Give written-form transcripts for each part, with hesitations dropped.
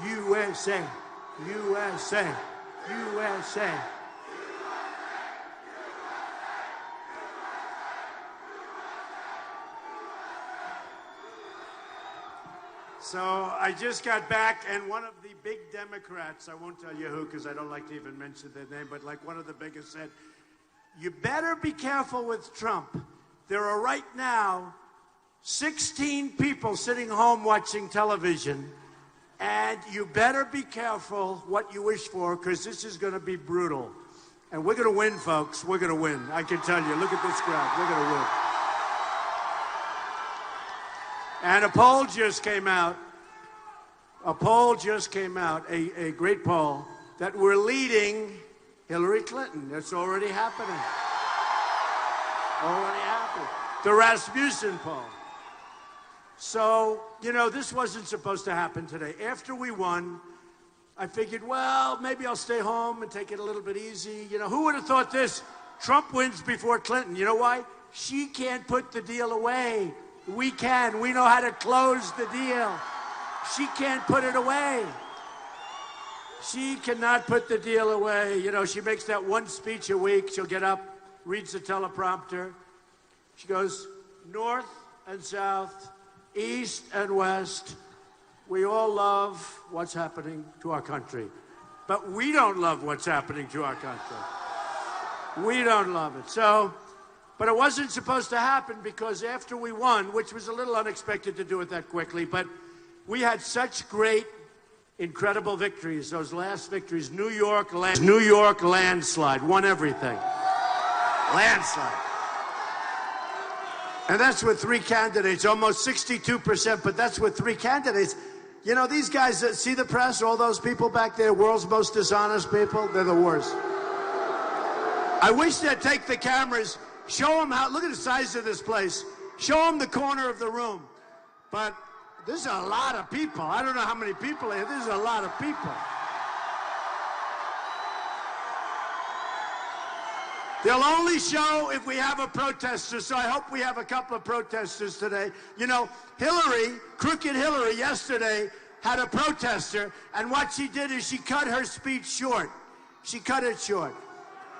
USA, USA, USA. So I just got back, and one of the big Democrats, I won't tell you who because I don't like to even mention their name, but like one of the biggest said, you better be careful with Trump. There are right now 16 people sitting home watching television, and you better be careful what you wish for because this is going to be brutal. And we're going to win, folks. We're going to win. I can tell you. Look at this crowd. We're going to win. And a poll just came out. A poll just came out, a great poll, that we're leading Hillary Clinton. That's already happening. Already happened. The Rasmussen poll. So, you know, this wasn't supposed to happen today. After we won, I figured, well, maybe I'll stay home and take it a little bit easy. You know, who would have thought this? Trump wins before Clinton. You know why? She can't put the deal away. We can. We know how to close the deal. She can't put it away. She cannot put the deal away. You know, she makes that one speech a week. She'll get up, reads the teleprompter. She goes north and south, east and west. We all love what's happening to our country. But we don't love what's happening to our country. We don't love it. So, but it wasn't supposed to happen because after we won, which was a little unexpected to do it that quickly, but we had such great, incredible victories, those last victories. New York landslide, won everything. Landslide. And that's with three candidates, almost 62%, but that's with three candidates. You know, these guys that see the press, all those people back there, world's most dishonest people, they're the worst. I wish they'd take the cameras, show them how, look at the size of this place, show them the corner of the room. But there's a lot of people. I don't know how many people here. There's a lot of people. They'll only show if we have a protester, so I hope we have a couple of protesters today. You know, Hillary, Crooked Hillary, yesterday had a protester, and what she did is she cut her speech short. She cut it short.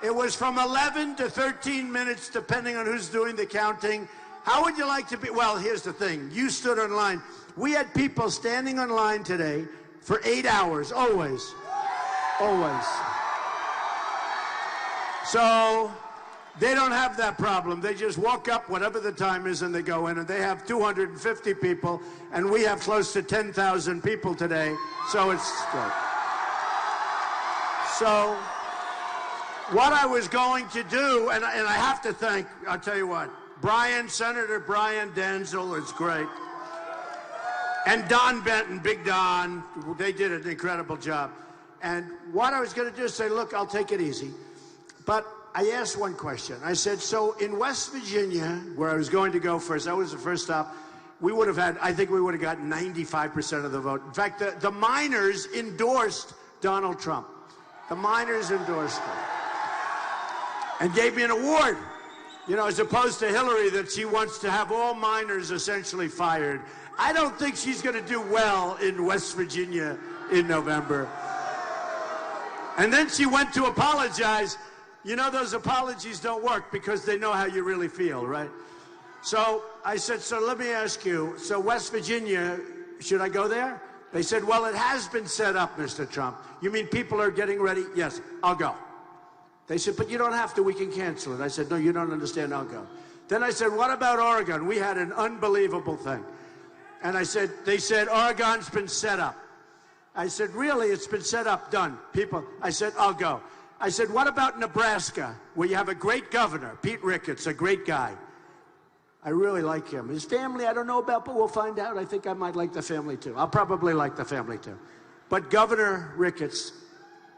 It was from 11 to 13 minutes, depending on who's doing the counting. How would you like to be? Well, here's the thing. You stood in line. We had people standing in line today for 8 hours, always. Always. So they don't have that problem. They just walk up, whatever the time is, and they go in, and they have 250 people, and we have close to 10,000 people today, so it's good. So what I was going to do, and I have to thank, I'll tell you what, Senator Brian Denzel is great. And Don Benton, Big Don, they did an incredible job. And what I was going to do is say, look, I'll take it easy. But I asked one question. I said, so in West Virginia, where I was going to go first, that was the first stop, we would have had, I think we would have gotten 95% of the vote. In fact, the miners endorsed Donald Trump. The miners endorsed him. And gave me an award. You know, as opposed to Hillary, that she wants to have all miners essentially fired. I don't think she's going to do well in West Virginia in November. And then she went to apologize. You know, those apologies don't work because they know how you really feel, right? So I said, so let me ask you, so West Virginia, should I go there? They said, well, it has been set up, Mr. Trump. You mean people are getting ready? Yes, I'll go. They said, but you don't have to, we can cancel it. I said, no, you don't understand, I'll go. Then I said, what about Oregon? We had an unbelievable thing. And I said, they said, Oregon's been set up. I said, really, it's been set up, done. People, I said, I'll go. I said, what about Nebraska, where you have a great governor, Pete Ricketts, a great guy. I really like him. His family, I don't know about, but we'll find out. I think I might like the family, too. I'll probably like the family, too. But Governor Ricketts,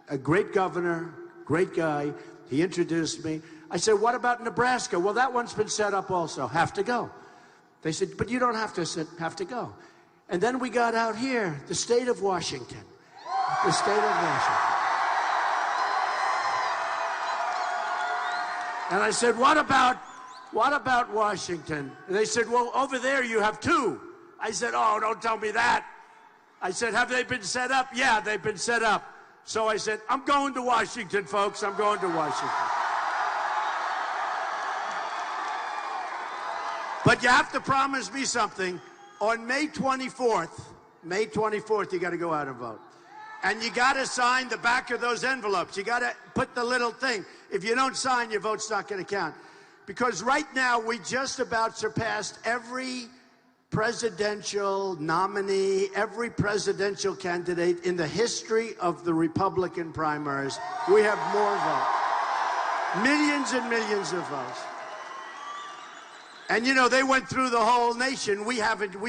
a great governor, great guy. He introduced me. I said, what about Nebraska? Well, that one's been set up also. Have to go. They said, but you don't have to go. And then we got out here, the state of Washington. The state of Washington. And I said, what about Washington? And they said, well, over there you have two. I said, oh, don't tell me that. I said, have they been set up? Yeah, they've been set up. So I said, I'm going to Washington, folks. I'm going to Washington. But you have to promise me something. On May 24th, you got to go out and vote. And you got to sign the back of those envelopes. You got to put the little thing. If you don't sign, your vote's not going to count. Because right now, we just about surpassed every presidential nominee, every presidential candidate in the history of the Republican primaries. We have more votes. Millions and millions of votes. And, you know, they went through the whole nation. We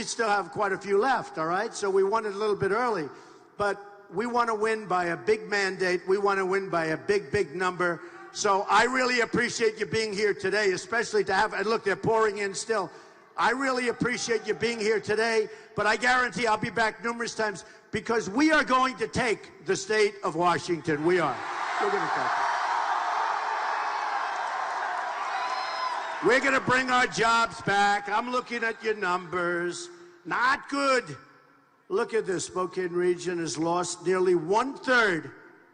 still have quite a few left, all right? So we won it a little bit early. But we want to win by a big mandate. We want to win by a big, big number. So I really appreciate you being here today, especially to have, and look, they're pouring in still. I really appreciate you being here today, but I guarantee I'll be back numerous times because we are going to take the state of Washington. We are. We're going to take it. We're going to bring our jobs back. I'm looking at your numbers. Not good. Look at this. Spokane region has lost nearly 1/3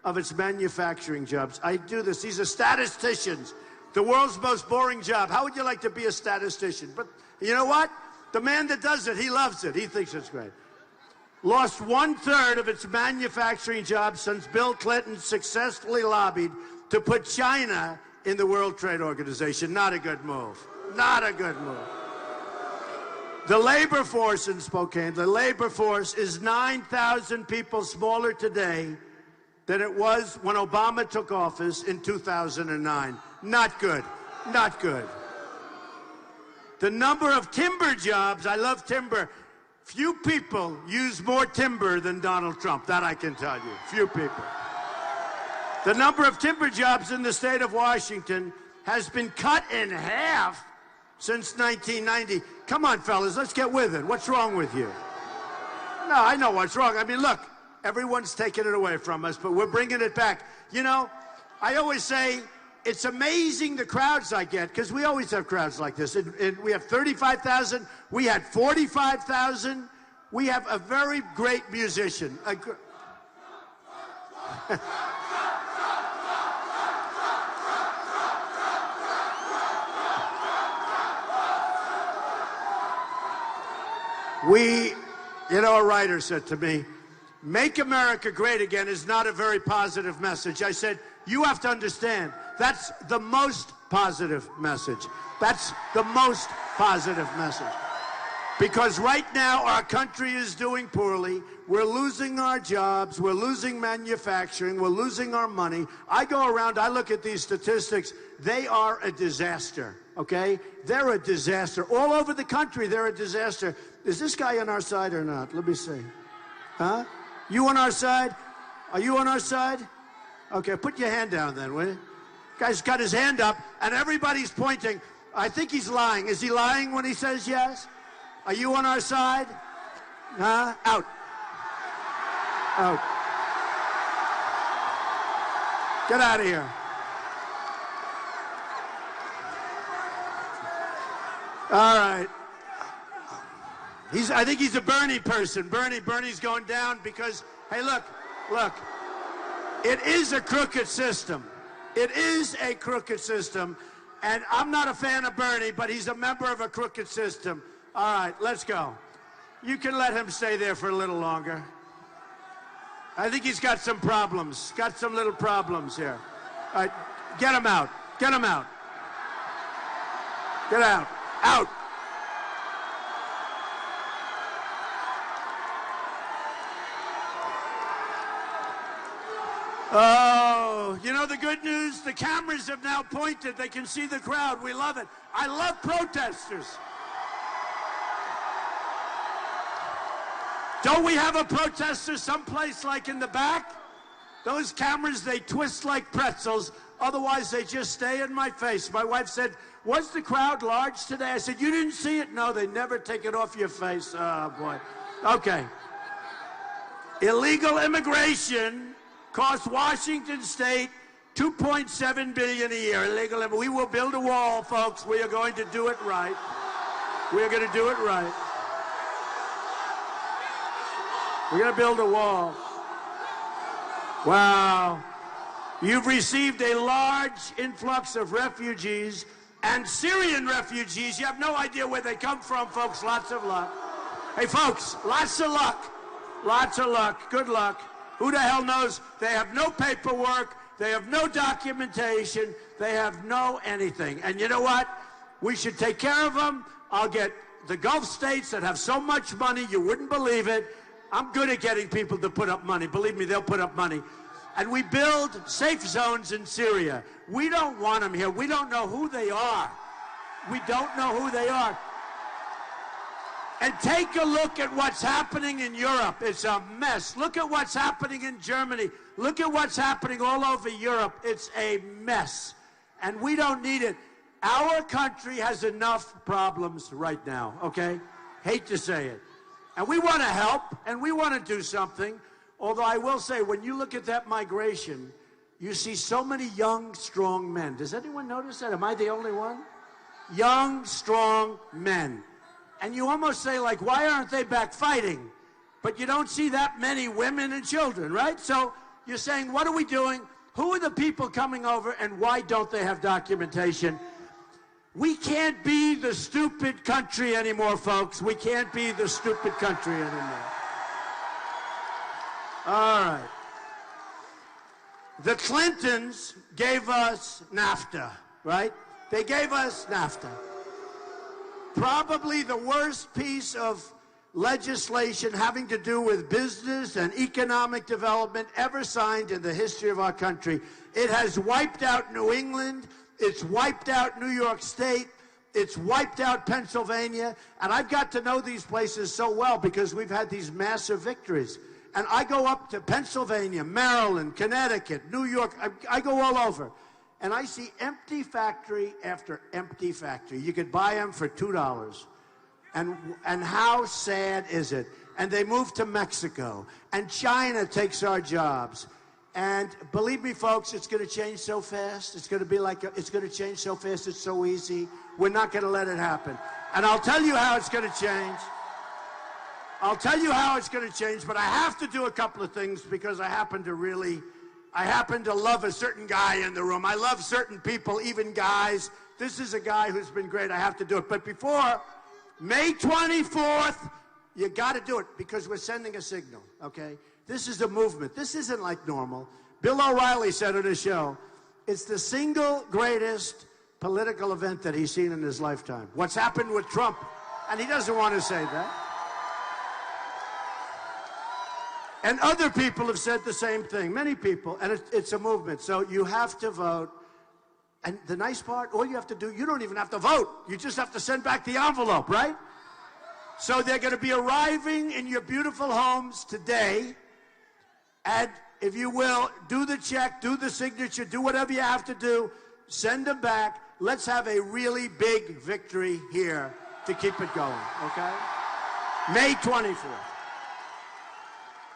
of its manufacturing jobs. I do this. These are statisticians. The world's most boring job. How would you like to be a statistician? But you know what? The man that does it, he loves it. He thinks it's great. Lost 1/3 of its manufacturing jobs since Bill Clinton successfully lobbied to put China in the World Trade Organization. Not a good move. Not a good move. The labor force in Spokane, the labor force is 9,000 people smaller today than it was when Obama took office in 2009. Not good. Not good. The number of timber jobs, I love timber. Few people use more timber than Donald Trump. That I can tell you. Few people. The number of timber jobs in the state of Washington has been cut in half since 1990. Come on, fellas, let's get with it. What's wrong with you? No, I know what's wrong. I mean, look, everyone's taking it away from us, but we're bringing it back. You know, I always say it's amazing the crowds I get, because we always have crowds like this. We have 35,000. We had 45,000. We have a very great musician. You know, a writer said to me, "Make America great again" is not a very positive message. I said, you have to understand, that's the most positive message. That's the most positive message. Because right now, our country is doing poorly. We're losing our jobs. We're losing manufacturing. We're losing our money. I go around, I look at these statistics. They are a disaster, okay? They're a disaster. All over the country, they're a disaster. Is this guy on our side or not? Let me see. Huh? You on our side? Are you on our side? Okay, put your hand down then, will you? Guy's got his hand up, and everybody's pointing. I think he's lying. Is he lying when he says yes? Are you on our side? Huh? Out. Out. Get out of here. All right. I think he's a Bernie person. Bernie's going down because, hey, look. It is a crooked system. It is a crooked system. And I'm not a fan of Bernie, but he's a member of a crooked system. All right, let's go. You can let him stay there for a little longer. I think he's got some problems. Got some little problems here. All right, get him out. Get him out. Get out. Out. Oh, you know the good news? The cameras have now pointed. They can see the crowd. We love it. I love protesters. Don't we have a protester someplace like in the back? Those cameras, they twist like pretzels. Otherwise, they just stay in my face. My wife said, was the crowd large today? I said, you didn't see it? No, they never take it off your face. Oh, boy. Okay. Illegal immigration costs Washington State $2.7 billion a year. Illegal. We will build a wall, folks. We are going to do it right. We are going to do it right. We're going to build a wall. Wow. You've received a large influx of refugees and Syrian refugees. You have no idea where they come from, folks. Lots of luck. Hey, folks, lots of luck. Lots of luck. Good luck. Who the hell knows? They have no paperwork. They have no documentation. They have no anything. And you know what? We should take care of them. I'll get the Gulf states that have so much money, you wouldn't believe it. I'm good at getting people to put up money. Believe me, they'll put up money. And we build safe zones in Syria. We don't want them here. We don't know who they are. We don't know who they are. And take a look at what's happening in Europe. It's a mess. Look at what's happening in Germany. Look at what's happening all over Europe. It's a mess. And we don't need it. Our country has enough problems right now, okay? Hate to say it. And we want to help, and we want to do something. Although I will say, when you look at that migration, you see so many young, strong men. Does anyone notice that? Am I the only one? Young, strong men. And you almost say, like, why aren't they back fighting? But you don't see that many women and children, right? So you're saying, what are we doing? Who are the people coming over, and why don't they have documentation? We can't be the stupid country anymore, folks. We can't be the stupid country anymore. All right. The Clintons gave us NAFTA, right? They gave us NAFTA. Probably the worst piece of legislation having to do with business and economic development ever signed in the history of our country. It has wiped out New England. It's wiped out New York State. It's wiped out Pennsylvania. And I've got to know these places so well because we've had these massive victories. And I go up to Pennsylvania, Maryland, Connecticut, New York. I go all over. And I see empty factory after empty factory. You could buy them for $2. And how sad is it? And they move to Mexico. And China takes our jobs. And believe me, folks, it's going to change so fast. It's going to be like, it's going to change so fast. It's so easy. We're not going to let it happen. And I'll tell you how it's going to change. I'll tell you how it's going to change, but I have to do a couple of things because I happen to love a certain guy in the room. I love certain people, even guys. This is a guy who's been great. I have to do it. But before May 24th, you got to do it because we're sending a signal, okay? This is a movement. This isn't like normal. Bill O'Reilly said on his show, it's the single greatest political event that he's seen in his lifetime. What's happened with Trump, and he doesn't want to say that. And other people have said the same thing, many people, and it's a movement. So you have to vote. And the nice part, all you have to do, you don't even have to vote. You just have to send back the envelope, right? So they're going to be arriving in your beautiful homes today. And if you will, do the check, do the signature, do whatever you have to do, send them back. Let's have a really big victory here to keep it going, okay? May 24th.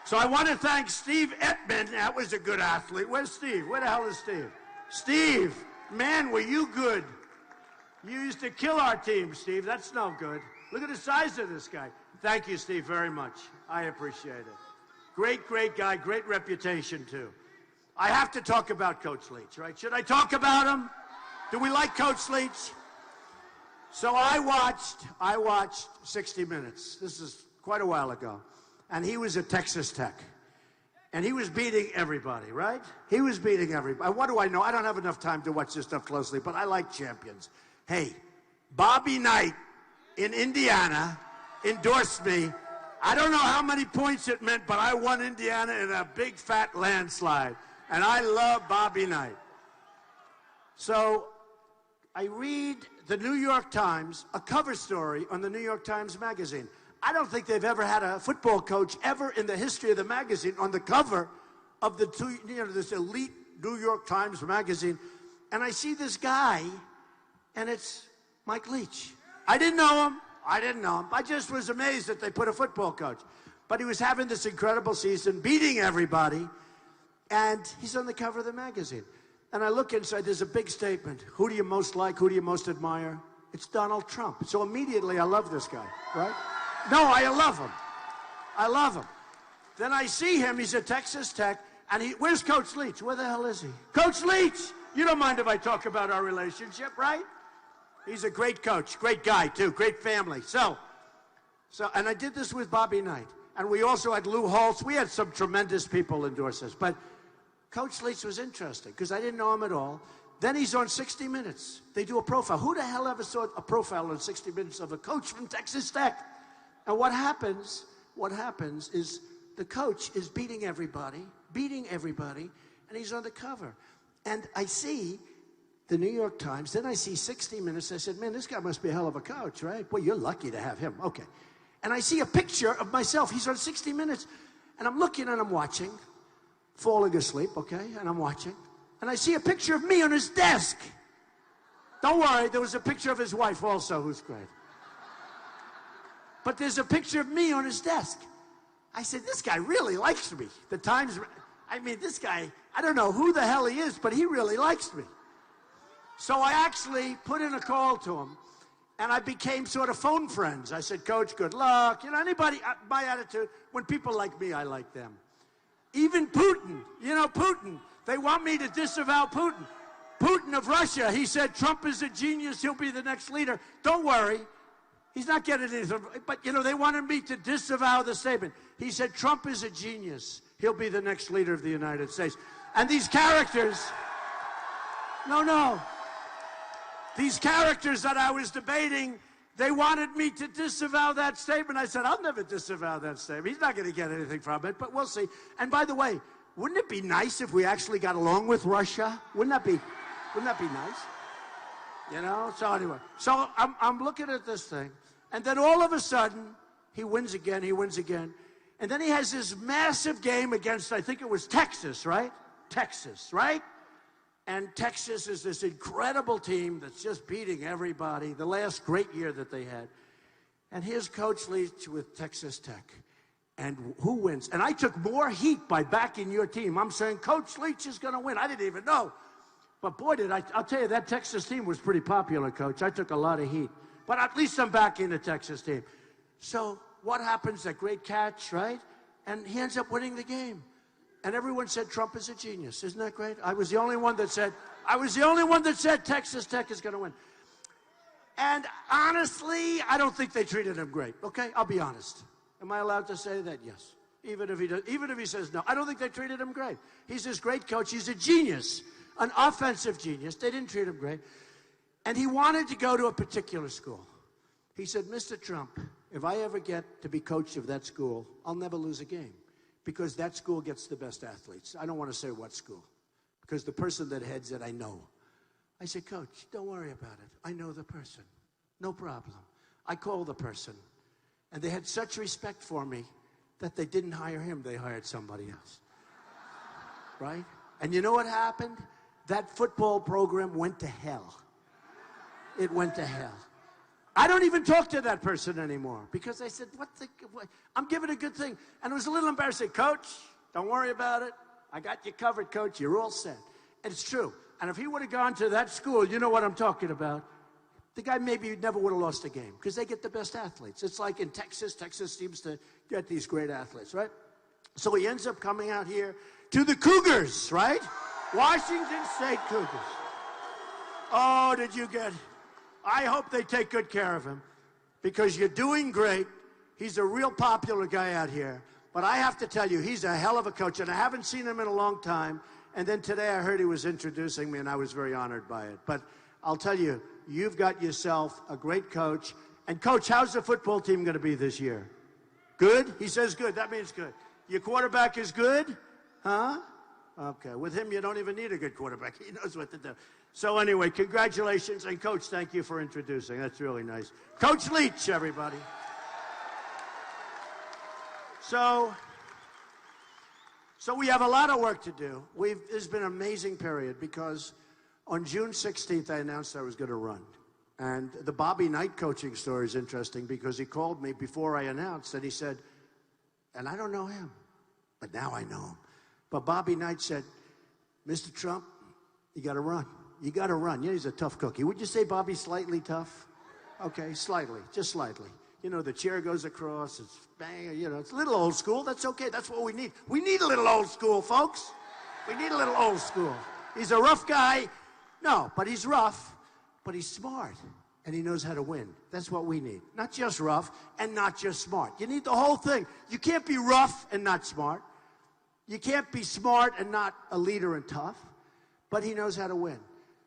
So I want to thank Steve Ettman. That was a good athlete. Where's Steve? Where the hell is Steve? Steve, man, were you good. You used to kill our team, Steve. That's no good. Look at the size of this guy. Thank you, Steve, very much. I appreciate it. Great, great guy. Great reputation, too. I have to talk about Coach Leach, right? Should I talk about him? Do we like Coach Leach? So I watched 60 Minutes. This is quite a while ago. And he was at Texas Tech. And he was beating everybody, right? He was beating everybody. What do I know? I don't have enough time to watch this stuff closely, but I like champions. Hey, Bobby Knight in Indiana endorsed me. I don't know how many points it meant, but I won Indiana in a big, fat landslide. And I love Bobby Knight. So I read the New York Times, a cover story on the New York Times Magazine. I don't think they've ever had a football coach ever in the history of the magazine on the cover of this elite New York Times Magazine. And I see this guy, and it's Mike Leach. I didn't know him. I just was amazed that they put a football coach. But he was having this incredible season, beating everybody, and he's on the cover of the magazine. And I look inside, there's a big statement. Who do you most like? Who do you most admire? It's Donald Trump. So immediately I love this guy, right? No, I love him. I love him. Then I see him, he's at Texas Tech, and where's Coach Leach? Where the hell is he? Coach Leach! You don't mind if I talk about our relationship, right? He's a great coach, great guy too, great family. And I did this with Bobby Knight. And we also had Lou Holtz. We had some tremendous people endorse us. But Coach Leach was interesting because I didn't know him at all. Then he's on 60 Minutes. They do a profile. Who the hell ever saw a profile on 60 Minutes of a coach from Texas Tech? And what happens is the coach is beating everybody, and he's on the cover. And I see the New York Times, then I see 60 Minutes. I said, man, this guy must be a hell of a coach, right? Well, you're lucky to have him. Okay. And I see a picture of myself. He's on 60 Minutes. And I'm looking and I'm watching, falling asleep, okay? And I'm watching. And I see a picture of me on his desk. Don't worry, there was a picture of his wife also, who's great. But there's a picture of me on his desk. I said, this guy really likes me. The Times, this guy, I don't know who the hell he is, but he really likes me. So I actually put in a call to him, and I became sort of phone friends. I said, Coach, good luck. You know, anybody, my attitude, when people like me, I like them. Even Putin, Putin, they want me to disavow Putin. Putin of Russia, he said, Trump is a genius, he'll be the next leader. Don't worry, he's not getting anything. But, they wanted me to disavow the statement. He said, Trump is a genius, he'll be the next leader of the United States. And these characters, these characters that I was debating, they wanted me to disavow that statement. I said, I'll never disavow that statement. He's not going to get anything from it, but we'll see. And by the way, wouldn't it be nice if we actually got along with Russia? Wouldn't that be nice? So anyway, I'm looking at this thing, and then all of a sudden, he wins again. And then he has this massive game against, I think it was Texas, right? And Texas is this incredible team that's just beating everybody, the last great year that they had. And here's Coach Leach with Texas Tech. And who wins? And I took more heat by backing your team. I'm saying Coach Leach is going to win. I didn't even know. But boy, I'll tell you, that Texas team was pretty popular, Coach. I took a lot of heat. But at least I'm backing the Texas team. So what happens? That great catch, right? And he ends up winning the game. And everyone said Trump is a genius. Isn't that great? I was the only one that said Texas Tech is going to win. And honestly, I don't think they treated him great. Okay? I'll be honest. Am I allowed to say that? Yes. Even if he says no. I don't think they treated him great. He's this great coach. He's a genius, an offensive genius. They didn't treat him great. And he wanted to go to a particular school. He said, Mr. Trump, if I ever get to be coach of that school, I'll never lose a game. Because that school gets the best athletes. I don't want to say what school, because the person that heads it, I know. I said, Coach, don't worry about it. I know the person. No problem. I called the person, and they had such respect for me that they didn't hire him. They hired somebody else. Right? And you know what happened? That football program went to hell. It went to hell. I don't even talk to that person anymore because I said, what? I'm giving a good thing. And it was a little embarrassing. Coach, don't worry about it. I got you covered, Coach. You're all set. And it's true. And if he would have gone to that school, you know what I'm talking about, the guy maybe never would have lost a game because they get the best athletes. It's like in Texas. Texas seems to get these great athletes, right? So he ends up coming out here to the Cougars, right? Washington State Cougars. Oh, did you get... I hope they take good care of him because you're doing great. He's a real popular guy out here. But I have to tell you, he's a hell of a coach, and I haven't seen him in a long time. And then today I heard he was introducing me, and I was very honored by it. But I'll tell you, you've got yourself a great coach. And, Coach, how's the football team going to be this year? Good? He says good. That means good. Your quarterback is good? Huh? Okay. With him, you don't even need a good quarterback. He knows what to do. So anyway, congratulations. And, Coach, thank you for introducing. That's really nice. Coach Leach, everybody. So we have a lot of work to do. It's been an amazing period because on June 16th, I announced I was going to run. And the Bobby Knight coaching story is interesting because he called me before I announced and he said, and I don't know him, but now I know him. But Bobby Knight said, Mr. Trump, you got to run. You got to run. Yeah, he's a tough cookie. Would you say Bobby's slightly tough? Okay, slightly, just slightly. You know, the chair goes across, it's bang, you know, it's a little old school. That's okay. That's what we need. We need a little old school, folks. We need a little old school. He's a rough guy. No, but he's rough, but he's smart, and he knows how to win. That's what we need. Not just rough and not just smart. You need the whole thing. You can't be rough and not smart. You can't be smart and not a leader and tough, but he knows how to win.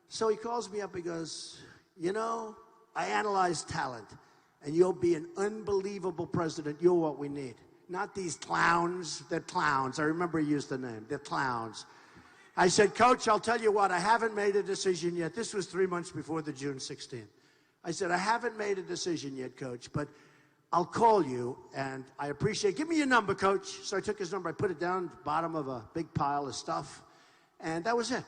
So he calls me up, he goes, you know, I analyze talent, and you'll be an unbelievable president. You're what we need. Not these clowns. They're clowns. I remember he used the name. They're clowns. I said, Coach, I'll tell you what, I haven't made a decision yet. This was 3 months before the June 16th. I said, I haven't made a decision yet, Coach, but I'll call you, and I appreciate it. Give me your number, Coach. So I took his number. I put it down at the bottom of a big pile of stuff, and that was it.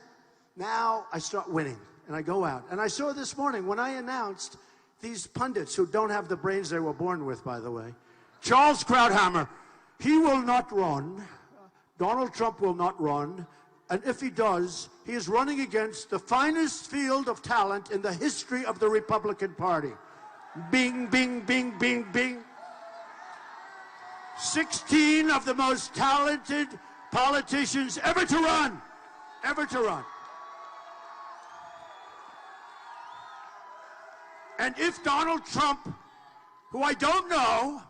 Now I start winning, and I go out. And I saw this morning when I announced these pundits who don't have the brains they were born with, by the way. Charles Krauthammer, he will not run. Donald Trump will not run. And if he does, he is running against the finest field of talent in the history of the Republican Party. Bing, bing, bing, bing, bing. 16 of the most talented politicians ever to run. Ever to run. And if Donald Trump, who I don't know,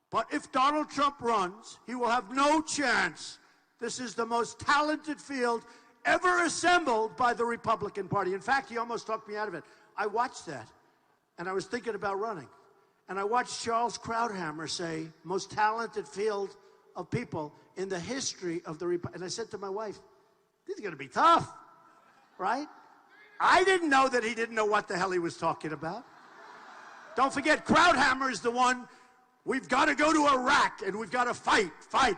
but if Donald Trump runs, he will have no chance. This is the most talented field ever assembled by the Republican Party. In fact, he almost talked me out of it. I watched that, and I was thinking about running. And I watched Charles Krauthammer say, most talented field of people in the history of the Republic. And I said to my wife, this is going to be tough, right? I didn't know that he didn't know what the hell he was talking about. Don't forget, Krauthammer is the one, we've got to go to Iraq, and we've got to fight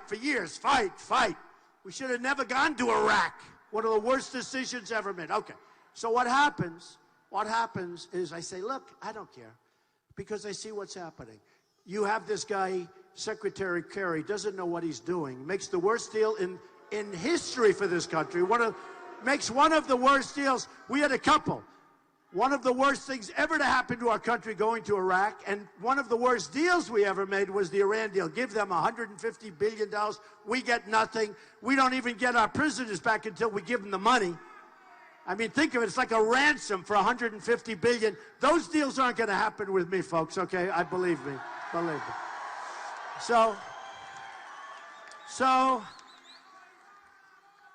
for years, fight. We should have never gone to Iraq. One of the worst decisions ever made. Okay, so what happens is I say, look, I don't care, because I see what's happening. You have this guy, Secretary Kerry, doesn't know what he's doing, makes the worst deal in history for this country, makes one of the worst deals. We had a couple. One of the worst things ever to happen to our country going to Iraq, and one of the worst deals we ever made was the Iran deal. Give them $150 billion. We get nothing. We don't even get our prisoners back until we give them the money. I mean, think of it. It's like a ransom for $150 billion. Those deals aren't going to happen with me, folks, okay? Believe me. Believe me. So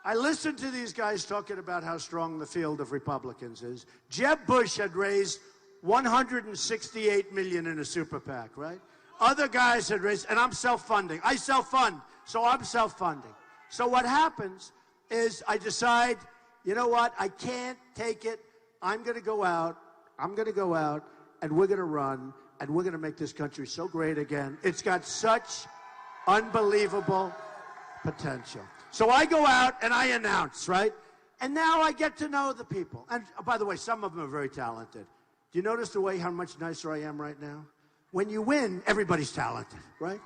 I listened to these guys talking about how strong the field of Republicans is. Jeb Bush had raised $168 million in a super PAC, right? Other guys had raised, and I'm self-funding. I self-fund, so I'm self-funding. So what happens is I decide, you know what? I can't take it. I'm going to go out, and we're going to run, and we're going to make this country so great again. It's got such unbelievable potential. So I go out and I announce, right? And now I get to know the people. And by the way, some of them are very talented. Do you notice the way how much nicer I am right now? When you win, everybody's talented, right?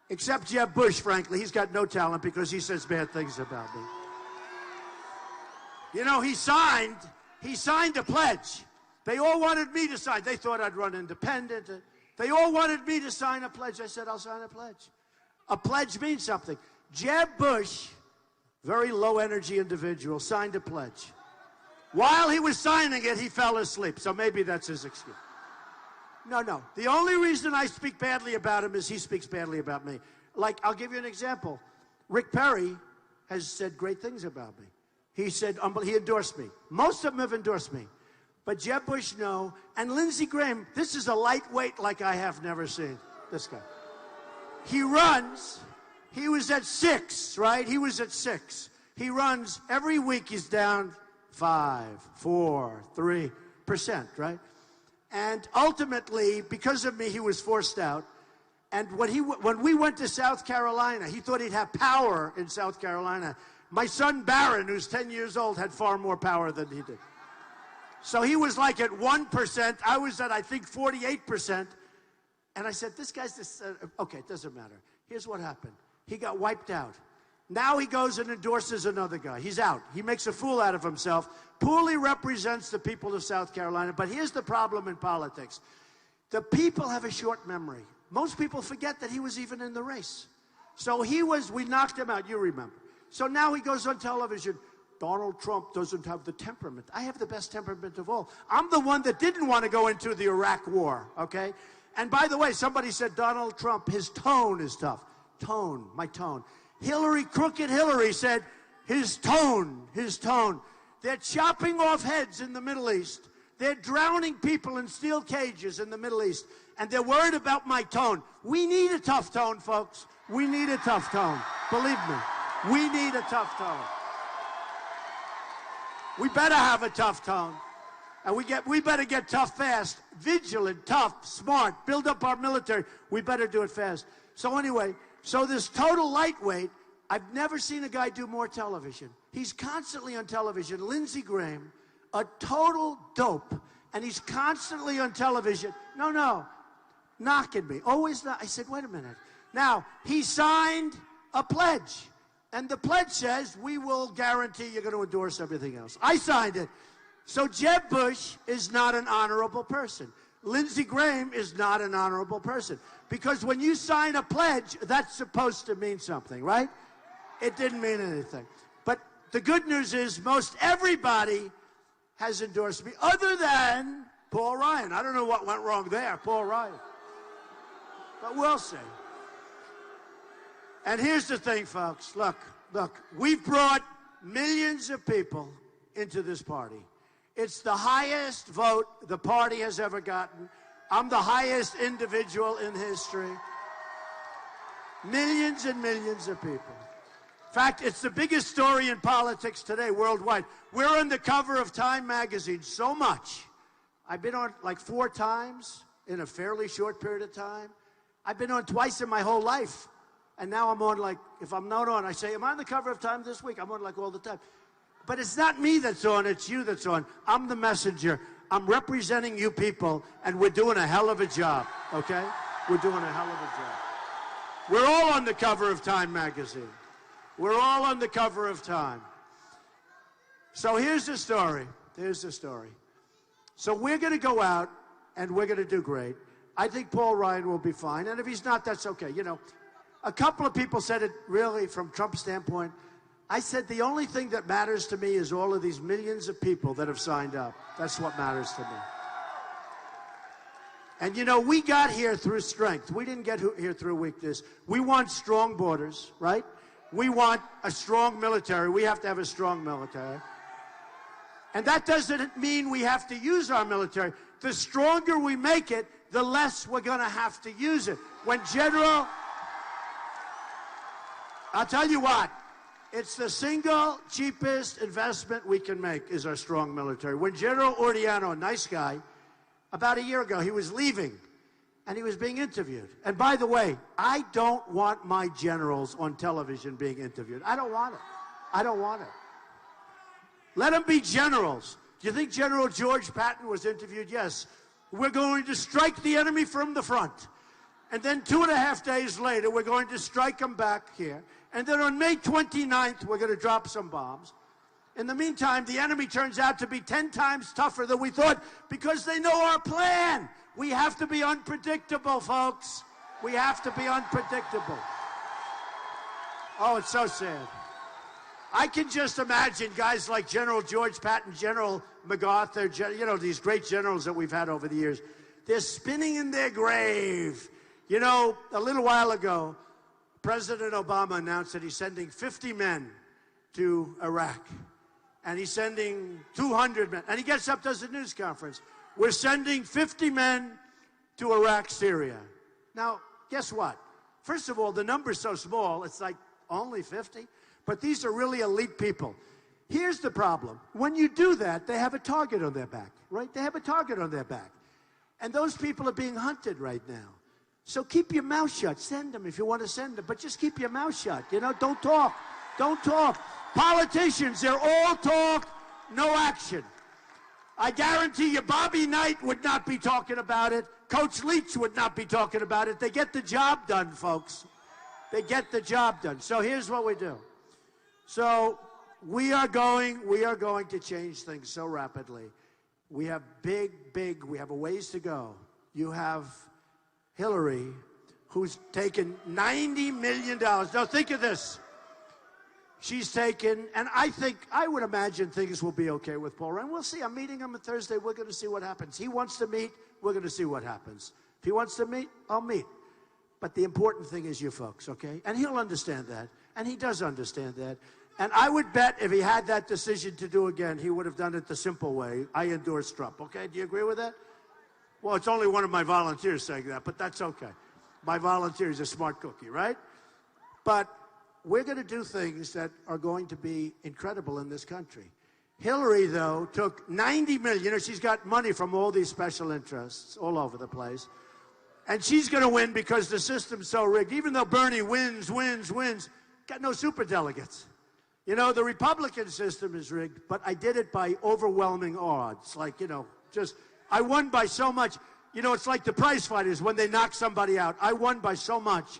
Except Jeb Bush, frankly. He's got no talent because he says bad things about me. You know, he signed a pledge. They all wanted me to sign. They thought I'd run independent. They all wanted me to sign a pledge. I said, I'll sign a pledge. A pledge means something. Jeb Bush, very low-energy individual, signed a pledge. While he was signing it, he fell asleep, so maybe that's his excuse. No. The only reason I speak badly about him is he speaks badly about me. Like, I'll give you an example. Rick Perry has said great things about me. He said, he endorsed me. Most of them have endorsed me. But Jeb Bush, no. And Lindsey Graham, this is a lightweight like I have never seen, this guy. He runs. He was at 6, right? He was at 6. He runs every week. He's down 5, 4, 3%, right? And ultimately, because of me, he was forced out. And when we went to South Carolina, he thought he'd have power in South Carolina. My son Barron, who's 10 years old, had far more power than he did. So he was like at 1%. I was at, I think, 48%. And I said, this guy's this. Okay, it doesn't matter. Here's what happened. He got wiped out. Now he goes and endorses another guy. He's out. He makes a fool out of himself. Poorly represents the people of South Carolina. But here's the problem in politics. The people have a short memory. Most people forget that he was even in the race. So we knocked him out, you remember. So now he goes on television. Donald Trump doesn't have the temperament. I have the best temperament of all. I'm the one that didn't want to go into the Iraq war, okay? And by the way, somebody said Donald Trump, his tone is tough. Tone, my tone. Crooked Hillary said, his tone. They're chopping off heads in the Middle East. They're drowning people in steel cages in the Middle East. And they're worried about my tone. We need a tough tone, folks. We need a tough tone. Believe me, we need a tough tone. We better have a tough tone. And we better get tough fast. Vigilant, tough, smart, build up our military. We better do it fast. So anyway, this total lightweight, I've never seen a guy do more television. He's constantly on television. Lindsey Graham, a total dope. And he's constantly on television. No, knocking me. Always not. I said, wait a minute. Now, he signed a pledge. And the pledge says, we will guarantee you're going to endorse everything else. I signed it. So Jeb Bush is not an honorable person. Lindsey Graham is not an honorable person. Because when you sign a pledge, that's supposed to mean something, right? It didn't mean anything. But the good news is most everybody has endorsed me, other than Paul Ryan. I don't know what went wrong there, Paul Ryan. But we'll see. And here's the thing, folks. Look, we've brought millions of people into this party. It's the highest vote the party has ever gotten. I'm the highest individual in history. Millions and millions of people. In fact, it's the biggest story in politics today, worldwide. We're on the cover of Time magazine so much. I've been on like 4 times in a fairly short period of time. I've been on twice in my whole life. And now I'm on, like, if I'm not on, I say, am I on the cover of Time this week? I'm on, like, all the time. But it's not me that's on, it's you that's on. I'm the messenger. I'm representing you people, and we're doing a hell of a job, okay? We're doing a hell of a job. We're all on the cover of Time magazine. We're all on the cover of Time. So here's the story. So we're going to go out, and we're going to do great. I think Paul Ryan will be fine, and if he's not, that's okay. You know, a couple of people said it really from Trump's standpoint. I said the only thing that matters to me is all of these millions of people that have signed up. That's what matters to me. And you know, we got here through strength. We didn't get here through weakness. We want strong borders, right? We want a strong military. We have to have a strong military. And that doesn't mean we have to use our military. The stronger we make it, the less we're going to have to use it. I'll tell you what, it's the single cheapest investment we can make is our strong military. When General Ordiano, a nice guy, about a year ago, he was leaving, and he was being interviewed. And by the way, I don't want my generals on television being interviewed. I don't want it. Let them be generals. Do you think General George Patton was interviewed? Yes. We're going to strike the enemy from the front. And then 2.5 days later, we're going to strike them back here. And then on May 29th, we're going to drop some bombs. In the meantime, the enemy turns out to be 10 times tougher than we thought because they know our plan. We have to be unpredictable, folks. We have to be unpredictable. Oh, it's so sad. I can just imagine guys like General George Patton, General MacArthur, you know, these great generals that we've had over the years. They're spinning in their grave. You know, a little while ago, President Obama announced that he's sending 50 men to Iraq. And he's sending 200 men. And he gets up, does a news conference. We're sending 50 men to Iraq, Syria. Now, guess what? First of all, the number's so small, it's like only 50. But these are really elite people. Here's the problem. When you do that, they have a target on their back, right? They have a target on their back. And those people are being hunted right now. So keep your mouth shut. Send them if you want to send them. But just keep your mouth shut. You know, don't talk. Don't talk. Politicians, they're all talk, no action. I guarantee you Bobby Knight would not be talking about it. Coach Leach would not be talking about it. They get the job done, folks. They get the job done. So here's what we do. So we are going to change things so rapidly. We have we have a ways to go. you have Hillary, who's taken $90 million. Now think of this. She's taken, and I would imagine things will be okay with Paul Ryan. We'll see. I'm meeting him on Thursday. We're going to see what happens. He wants to meet. We're going to see what happens. If he wants to meet, I'll meet. But the important thing is you folks, okay? And he'll understand that. And he does understand that. And I would bet if he had that decision to do again, he would have done it the simple way. I endorse Trump, okay? Do you agree with that? Well, it's only one of my volunteers saying that, but that's okay. My volunteer is a smart cookie, right? But we're going to do things that are going to be incredible in this country. Hillary, though, took $90 million. You know, she's got money from all these special interests all over the place. And she's going to win because the system's so rigged. Even though Bernie wins, got no superdelegates. You know, the Republican system is rigged, but I did it by overwhelming odds. Like, you know, I won by so much. You know, it's like the prize fighters when they knock somebody out. I won by so much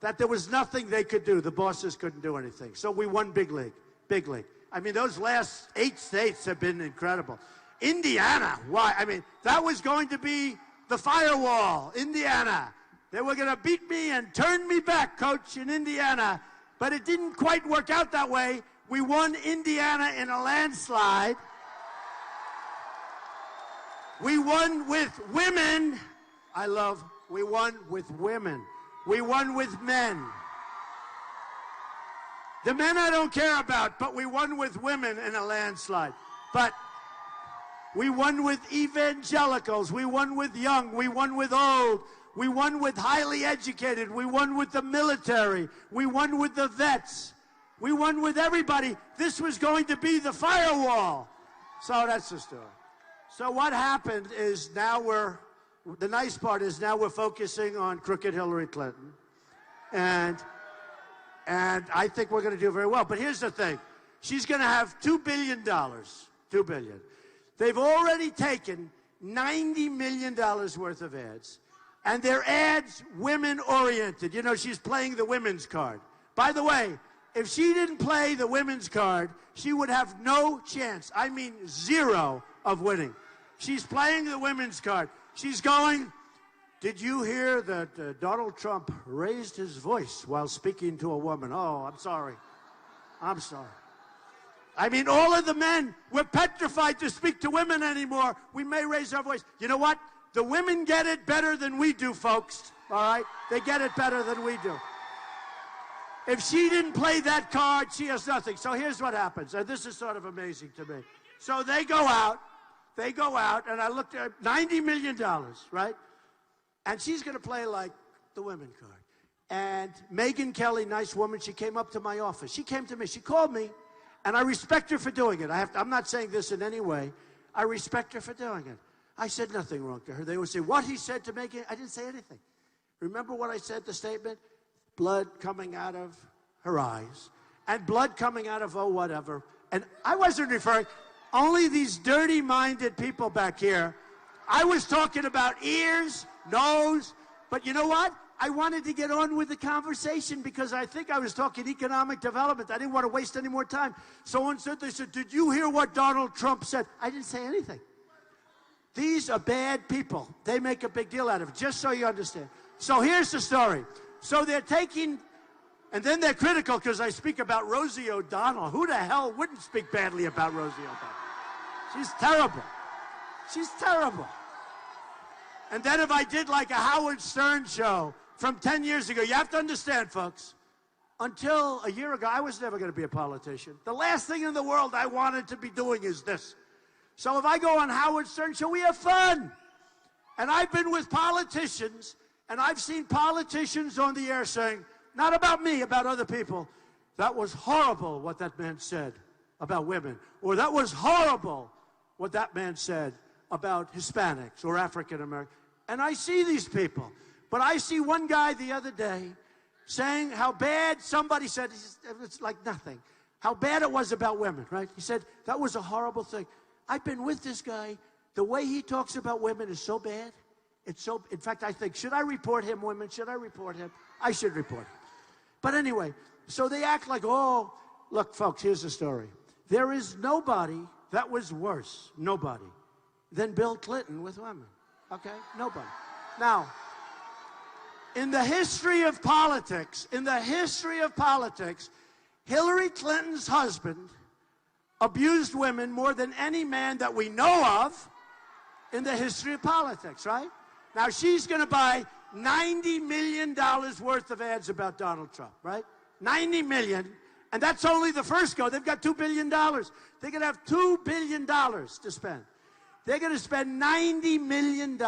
that there was nothing they could do. The bosses couldn't do anything. So we won big league, big league. I mean, those last 8 states have been incredible. Indiana, why? I mean, that was going to be the firewall, Indiana. They were going to beat me and turn me back, coach, in Indiana. But it didn't quite work out that way. We won Indiana in a landslide. We won with women. We won with women. We won with men. The men I don't care about, but we won with women in a landslide. But we won with evangelicals. We won with young. We won with old. We won with highly educated. We won with the military. We won with the vets. We won with everybody. This was going to be the firewall. So that's the story. So what happened is the nice part is now we're focusing on crooked Hillary Clinton. And I think we're going to do very well. But here's the thing. She's going to have $2 billion. $2 billion. They've already taken $90 million worth of ads. And they're ads women-oriented. You know, she's playing the women's card. By the way, if she didn't play the women's card, she would have no chance. I mean, zero of winning. She's playing the women's card. She's going, did you hear that Donald Trump raised his voice while speaking to a woman? Oh, I'm sorry. I'm sorry. I mean, all of the men, we're petrified to speak to women anymore. We may raise our voice. You know what? The women get it better than we do, folks. All right? They get it better than we do. If she didn't play that card, she has nothing. So here's what happens. And this is sort of amazing to me. So they go out, and I looked at $90 million, right? And she's going to play like the women card. And Megyn Kelly, nice woman, she came up to my office. She came to me. She called me, and I respect her for doing it. I'm not saying this in any way. I respect her for doing it. I said nothing wrong to her. They would say, what he said to Megyn, I didn't say anything. Remember what I said, the statement? Blood coming out of her eyes. And blood coming out of, oh, whatever. And I wasn't referring, only these dirty-minded people back here. I was talking about ears, nose, but you know what? I wanted to get on with the conversation because I think I was talking economic development. I didn't want to waste any more time. Someone said, they said, did you hear what Donald Trump said? I didn't say anything. These are bad people. They make a big deal out of it, just so you understand. So here's the story. So they're taking, and then they're critical because I speak about Rosie O'Donnell. Who the hell wouldn't speak badly about Rosie O'Donnell? She's terrible. She's terrible. And then if I did like a Howard Stern show from 10 years ago, you have to understand, folks, until a year ago, I was never going to be a politician. The last thing in the world I wanted to be doing is this. So if I go on Howard Stern show, we have fun. And I've been with politicians, and I've seen politicians on the air saying, not about me, about other people, that was horrible what that man said about women. Or that was horrible what that man said about Hispanics or African Americans. And I see these people. But I see one guy the other day saying how bad somebody said, it's like nothing, how bad it was about women, right? He said, that was a horrible thing. I've been with this guy. The way he talks about women is so bad. It's so, in fact, I think, should I report him, women? Should I report him? I should report him. But anyway, so they act like, oh, look, folks, here's the story. There is nobody that was worse, nobody, than Bill Clinton with women, okay? Nobody. Now, in the history of politics, Hillary Clinton's husband abused women more than any man that we know of in the history of politics, right? Now, she's going to buy $90 million worth of ads about Donald Trump, right? $90 million. And that's only the first go. They've got $2 billion. They're going to have $2 billion to spend. They're going to spend $90 million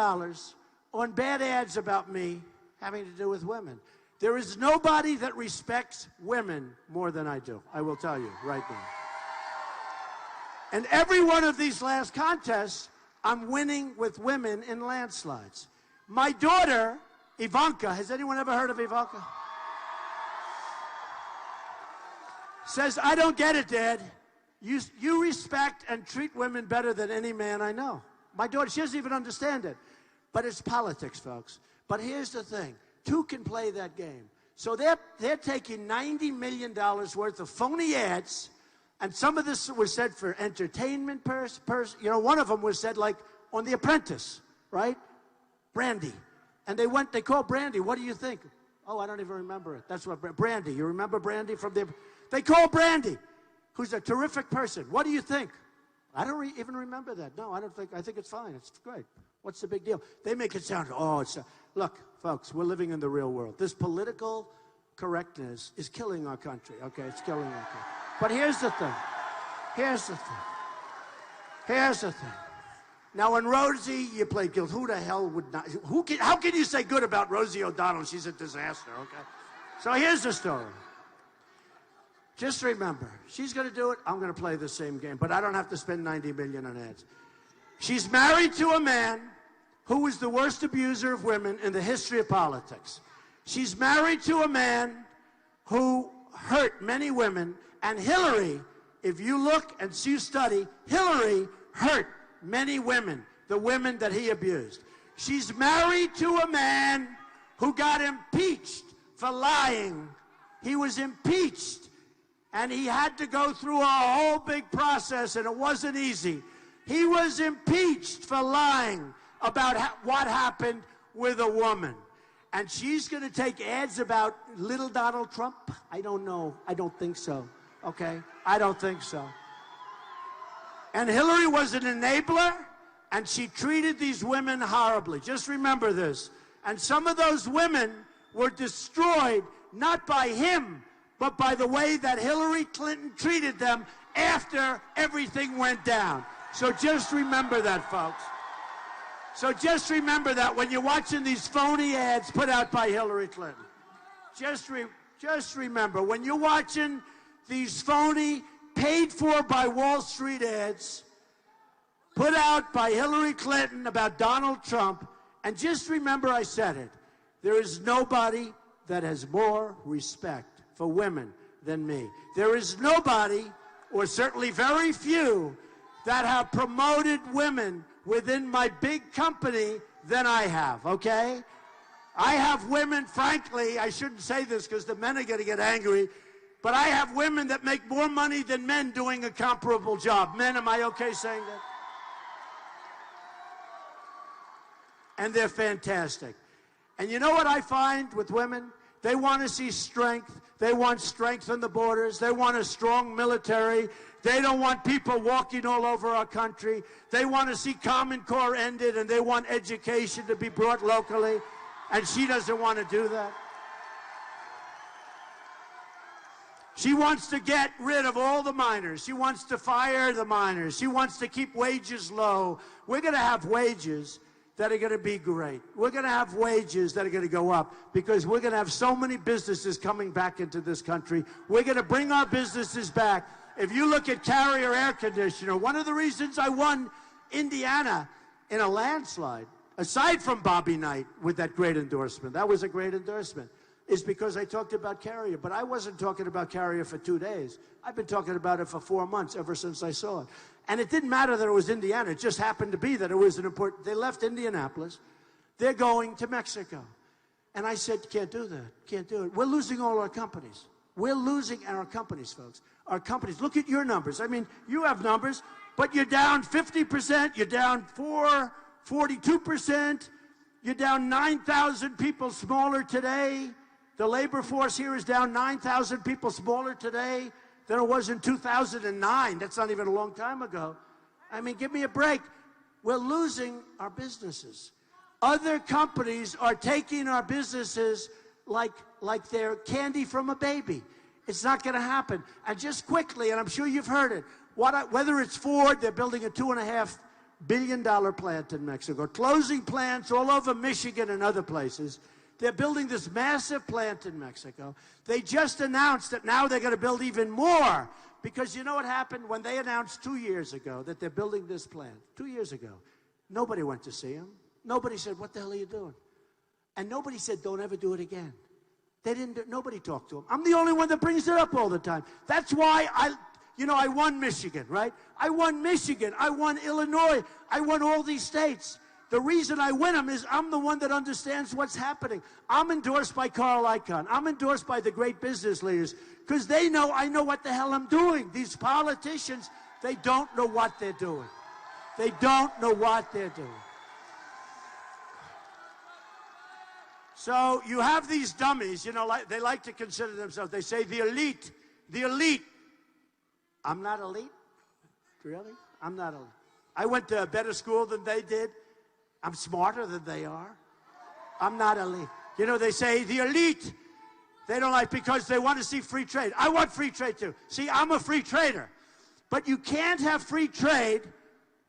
on bad ads about me having to do with women. There is nobody that respects women more than I do. I will tell you right now. And every one of these last contests, I'm winning with women in landslides. My daughter, Ivanka, has anyone ever heard of Ivanka? Says, I don't get it, Dad. You respect and treat women better than any man I know. My daughter, she doesn't even understand it. But it's politics, folks. But here's the thing. Two can play that game. So they're taking $90 million worth of phony ads, and some of this was said for entertainment you know, one of them was said like on The Apprentice, right? Brandy. And they called Brandy. What do you think? Oh, I don't even remember it. That's what Brandy. You remember Brandy from they called Brandy, who's a terrific person. What do you think? I don't even remember that. No, I think it's fine. It's great. What's the big deal? They make it sound, look, folks, we're living in the real world. This political correctness is killing our country, okay? It's killing our country. But here's the thing. Now, when Rosie, you played guilt, who the hell would not, how can you say good about Rosie O'Donnell? She's a disaster, okay? So here's the story. Just remember, she's going to do it, I'm going to play the same game, but I don't have to spend $90 million on ads. She's married to a man who was the worst abuser of women in the history of politics. She's married to a man who hurt many women, and Hillary, if you look and you study, Hillary hurt many women, the women that he abused. She's married to a man who got impeached for lying. He was impeached, and he had to go through a whole big process, and it wasn't easy. He was impeached for lying about what happened with a woman. And she's going to take ads about little Donald Trump? I don't know. I don't think so. Okay? I don't think so. And Hillary was an enabler, and she treated these women horribly. Just remember this. And some of those women were destroyed not by him, but by the way that Hillary Clinton treated them after everything went down. So just remember that, folks. So just remember that when you're watching these phony ads put out by Hillary Clinton. Just remember, when you're watching these phony, paid for by Wall Street ads put out by Hillary Clinton about Donald Trump, and just remember I said it, there is nobody that has more respect for women than me. There is nobody, or certainly very few, that have promoted women within my big company than I have, okay? I have women, frankly, I shouldn't say this because the men are going to get angry, but I have women that make more money than men doing a comparable job. Men, am I okay saying that? And they're fantastic. And you know what I find with women? They want to see strength. They want strength on the borders. They want a strong military. They don't want people walking all over our country. They want to see Common Core ended, and they want education to be brought locally. And she doesn't want to do that. She wants to get rid of all the miners. She wants to fire the miners. She wants to keep wages low. We're going to have wages that are going to be great. We're going to have wages that are going to go up because we're going to have so many businesses coming back into this country. We're going to bring our businesses back. If you look at Carrier Air Conditioner, one of the reasons I won Indiana in a landslide, aside from Bobby Knight with that great endorsement, that was a great endorsement, is because I talked about Carrier. But I wasn't talking about Carrier for 2 days. I've been talking about it for 4 months, ever since I saw it. And it didn't matter that it was Indiana. It just happened to be that it was an important... They left Indianapolis. They're going to Mexico. And I said, can't do that. Can't do it. We're losing all our companies. We're losing our companies, folks. Our companies. Look at your numbers. I mean, you have numbers, but you're down 50%. You're down 42%. You're down 9,000 people smaller today. The labor force here is down 9,000 people smaller today than it was in 2009. That's not even a long time ago. I mean, give me a break. We're losing our businesses. Other companies are taking our businesses like they're candy from a baby. It's not going to happen. And just quickly, and I'm sure you've heard it, whether it's Ford, they're building a $2.5 billion plant in Mexico, closing plants all over Michigan and other places. They're building this massive plant in Mexico. They just announced that now they're going to build even more, because you know what happened when they announced 2 years ago that they're building this plant? 2 years ago, nobody went to see them. Nobody said, what the hell are you doing? And nobody said, don't ever do it again. Nobody talked to them. I'm the only one that brings it up all the time. That's why I won Michigan, right? I won Michigan. I won Illinois. I won all these states. The reason I win them is I'm the one that understands what's happening. I'm endorsed by Carl Icahn. I'm endorsed by the great business leaders, because they know I know what the hell I'm doing. These politicians, they don't know what they're doing. They don't know what they're doing. So you have these dummies, they like to consider themselves, they say the elite, the elite. I'm not elite? Really? I'm not elite. I went to a better school than they did. I'm smarter than they are. I'm not elite. They say the elite, they don't like because they want to see free trade. I want free trade too. See, I'm a free trader. But you can't have free trade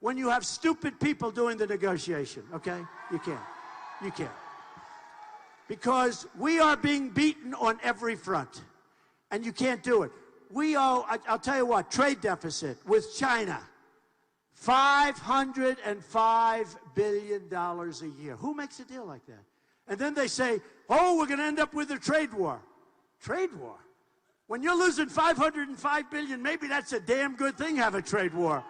when you have stupid people doing the negotiation, okay? You can't. You can't. Because we are being beaten on every front, and you can't do it. We owe, I'll tell you what, trade deficit with China, $505 billion a year. Who makes a deal like that? And then they say, oh, we're going to end up with a trade war. Trade war? When you're losing $505 billion, maybe that's a damn good thing, have a trade war.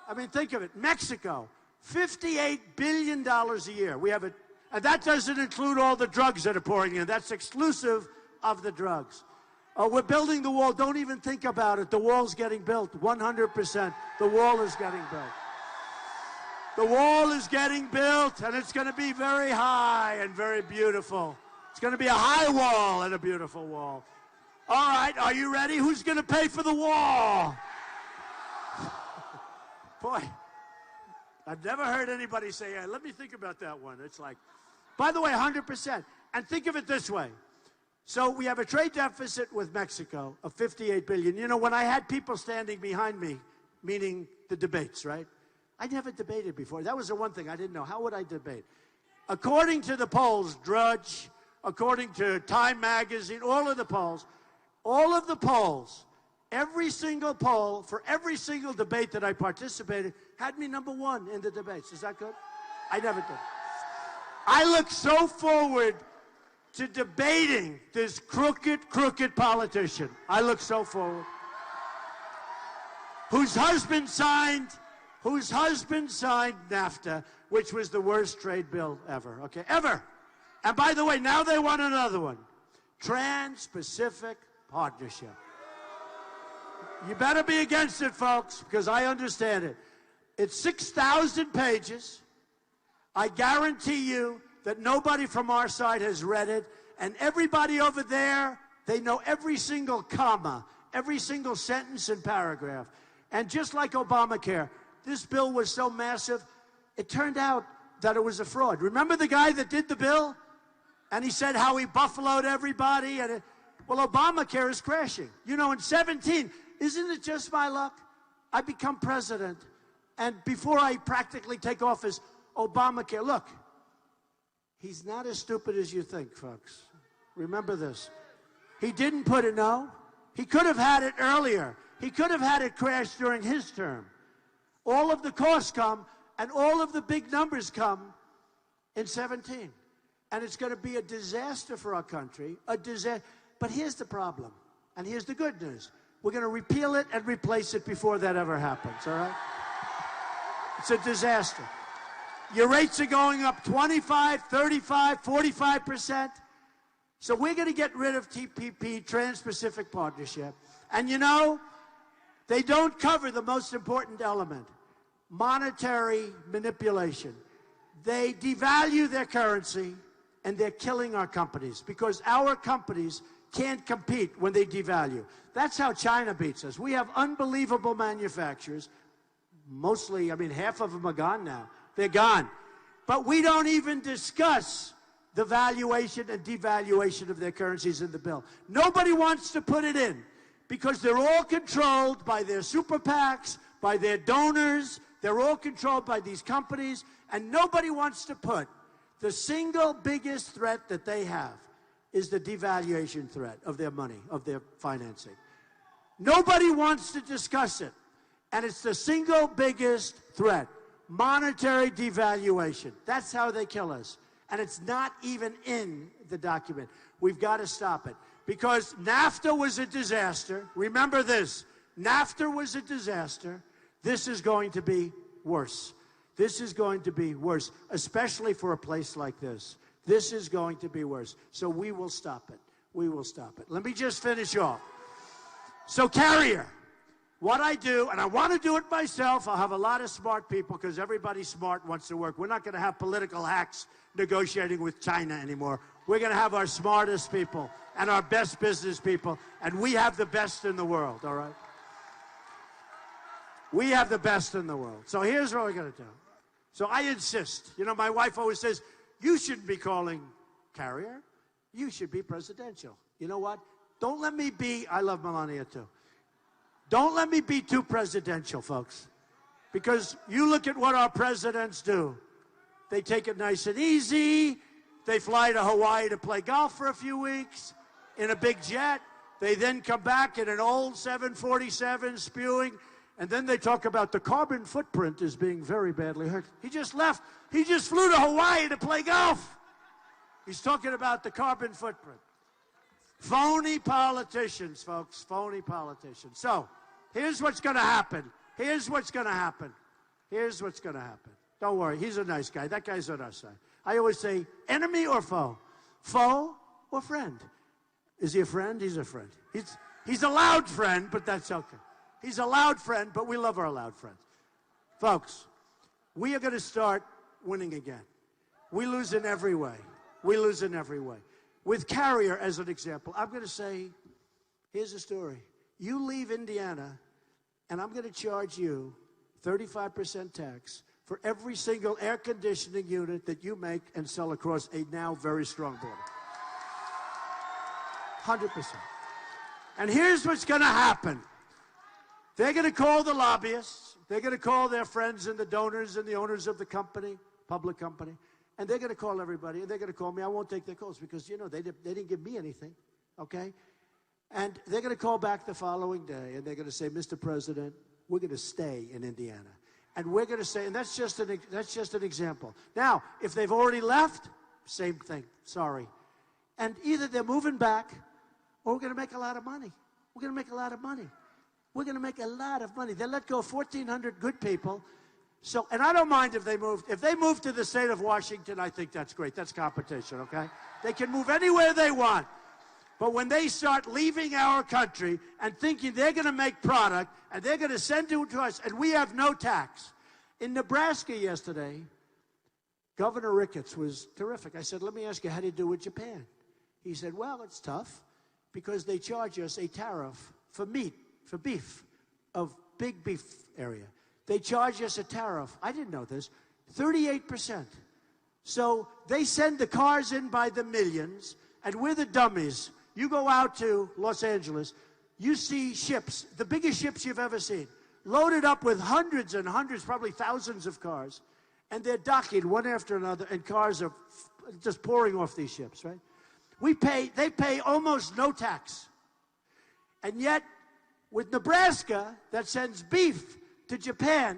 I mean, think of it. Mexico, $58 billion a year. We have a And that doesn't include all the drugs that are pouring in. That's exclusive of the drugs. We're building the wall. Don't even think about it. The wall's getting built, 100%. The wall is getting built. The wall is getting built, and it's going to be very high and very beautiful. It's going to be a high wall and a beautiful wall. All right, are you ready? Who's going to pay for the wall? Boy, I've never heard anybody say, hey, let me think about that one. It's like, by the way, 100%. And think of it this way. So we have a trade deficit with Mexico of $58 billion. You know, when I had people standing behind me, meaning the debates, right? I never debated before. That was the one thing I didn't know. How would I debate? According to the polls, Drudge, according to Time Magazine, all of the polls, every single poll for every single debate that I participated had me #1 in the debates. Is that good? I never did. I look so forward to debating this crooked politician. I look so forward. Whose husband signed NAFTA, which was the worst trade bill ever, okay? Ever. And by the way, now they want another one. Trans-Pacific Partnership. You better be against it, folks, because I understand it. It's 6,000 pages. I guarantee you that nobody from our side has read it, and everybody over there, they know every single comma, every single sentence and paragraph. And just like Obamacare, this bill was so massive, it turned out that it was a fraud. Remember the guy that did the bill? And he said how he buffaloed everybody? Well, Obamacare is crashing. You know, in 17, isn't it just my luck? I become president, and before I practically take office, Obamacare, look, he's not as stupid as you think, folks. Remember this. He didn't put it, no. He could have had it earlier. He could have had it crash during his term. All of the costs come, and all of the big numbers come in 17. And it's going to be a disaster for our country, a disaster. But here's the problem, and here's the good news. We're going to repeal it and replace it before that ever happens, all right? It's a disaster. Your rates are going up 25, 35, 45%. So we're going to get rid of TPP, Trans-Pacific Partnership. And you know, they don't cover the most important element, monetary manipulation. They devalue their currency, and they're killing our companies because our companies can't compete when they devalue. That's how China beats us. We have unbelievable manufacturers. Mostly, I mean, half of them are gone now. They're gone. But we don't even discuss the valuation and devaluation of their currencies in the bill. Nobody wants to put it in because they're all controlled by their super PACs, by their donors. They're all controlled by these companies, and nobody wants to put the single biggest threat that they have is the devaluation threat of their money, of their financing. Nobody wants to discuss it, and it's the single biggest threat, monetary devaluation. That's how they kill us, and it's not even in the document. We've got to stop it, because NAFTA was a disaster. Remember this, NAFTA was a disaster. This is going to be worse. This is going to be worse, especially for a place like this. This is going to be worse. So we will stop it. We will stop it. Let me just finish off. So carrier, what I do, and I want to do it myself. I'll have a lot of smart people because everybody smart wants to work. We're not going to have political hacks negotiating with China anymore. We're going to have our smartest people and our best business people, and we have the best in the world, all right? We have the best in the world. So here's what we're going to do. So I insist. You know, my wife always says, you shouldn't be calling carrier. You should be presidential. You know what? Don't let me be, I love Melania too. Don't let me be too presidential, folks. Because you look at what our presidents do. They take it nice and easy. They fly to Hawaii to play golf for a few weeks in a big jet. They then come back in an old 747 spewing. And then they talk about the carbon footprint as being very badly hurt. He just left. He just flew to Hawaii to play golf. He's talking about the carbon footprint. Phony politicians, folks. Phony politicians. So, here's what's going to happen. Here's what's going to happen. Here's what's going to happen. Don't worry. He's a nice guy. That guy's on our side. I always say, enemy or foe? Foe or friend? Is he a friend? He's a friend. He's a loud friend, but that's okay. He's a loud friend, but we love our loud friends. Folks, we are going to start winning again. We lose in every way. We lose in every way. With carrier, as an example, I'm going to say, here's a story. You leave Indiana, and I'm going to charge you 35% tax for every single air conditioning unit that you make and sell across a now very strong border. 100%. And here's what's going to happen. They're going to call the lobbyists. They're going to call their friends and the donors and the owners of the company, public company. And they're going to call everybody. And they're going to call me. I won't take their calls because, you know, they didn't give me anything. Okay? And they're going to call back the following day. And they're going to say, Mr. President, we're going to stay in Indiana. And we're going to say, and that's just an example. Now, if they've already left, same thing. Sorry. And either they're moving back or we're going to make a lot of money. We're going to make a lot of money. We're going to make a lot of money. They let go 1,400 good people. So, and I don't mind if they moved. If they move to the state of Washington, I think that's great. That's competition, okay? They can move anywhere they want. But when they start leaving our country and thinking they're going to make product and they're going to send it to us and we have no tax. In Nebraska yesterday, Governor Ricketts was terrific. I said, let me ask you, how do you do with Japan? He said, well, it's tough because they charge us a tariff for meat. For beef, of big beef area. They charge us a tariff. I didn't know this. 38%. So they send the cars in by the millions, and we're the dummies. You go out to Los Angeles, you see ships, the biggest ships you've ever seen, loaded up with hundreds and hundreds, probably thousands of cars, and they're docking one after another, and cars are just pouring off these ships, right? They pay almost no tax. And yet, with Nebraska, that sends beef to Japan,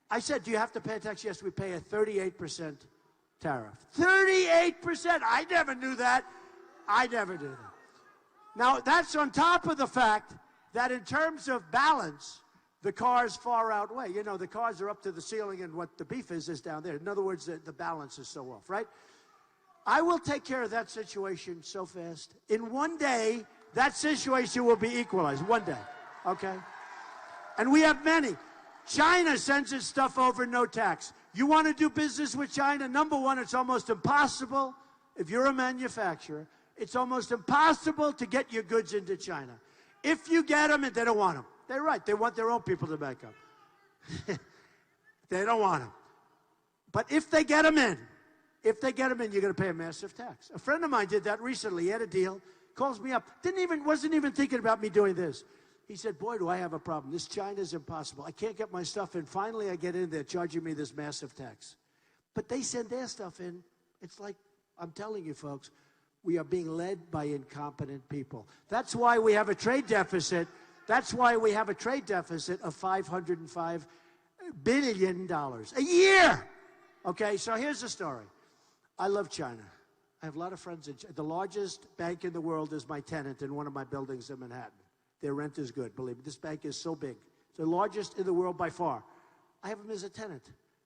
I said, do you have to pay a tax? Yes, we pay a 38% tariff. 38%! I never knew that. I never knew that. Now, that's on top of the fact that in terms of balance, the cars far outweigh. You know, the cars are up to the ceiling, and what the beef is down there. In other words, the balance is so off, right? I will take care of that situation so fast. In one day, that situation will be equalized. One day. Okay? And we have many. China sends its stuff over, no tax. You want to do business with China? Number one, it's almost impossible. If you're a manufacturer, it's almost impossible to get your goods into China. If you get them, and they don't want them. They're right. They want their own people to make them. They don't want them. But if they get them in, you're going to pay a massive tax. A friend of mine did that recently. He had a deal, calls me up, wasn't even thinking about me doing this. He said, boy, do I have a problem. This China's impossible. I can't get my stuff in. Finally, I get in there charging me this massive tax. But they send their stuff in. It's like, I'm telling you, folks, we are being led by incompetent people. That's why we have a trade deficit. That's why we have a trade deficit of $505 billion a year. Okay, so here's the story. I love China. I have a lot of friends in China. The largest bank in the world is my tenant in one of my buildings in Manhattan. Their rent is good, believe me. This bank is so big. It's the largest in the world by far. I have them as a tenant.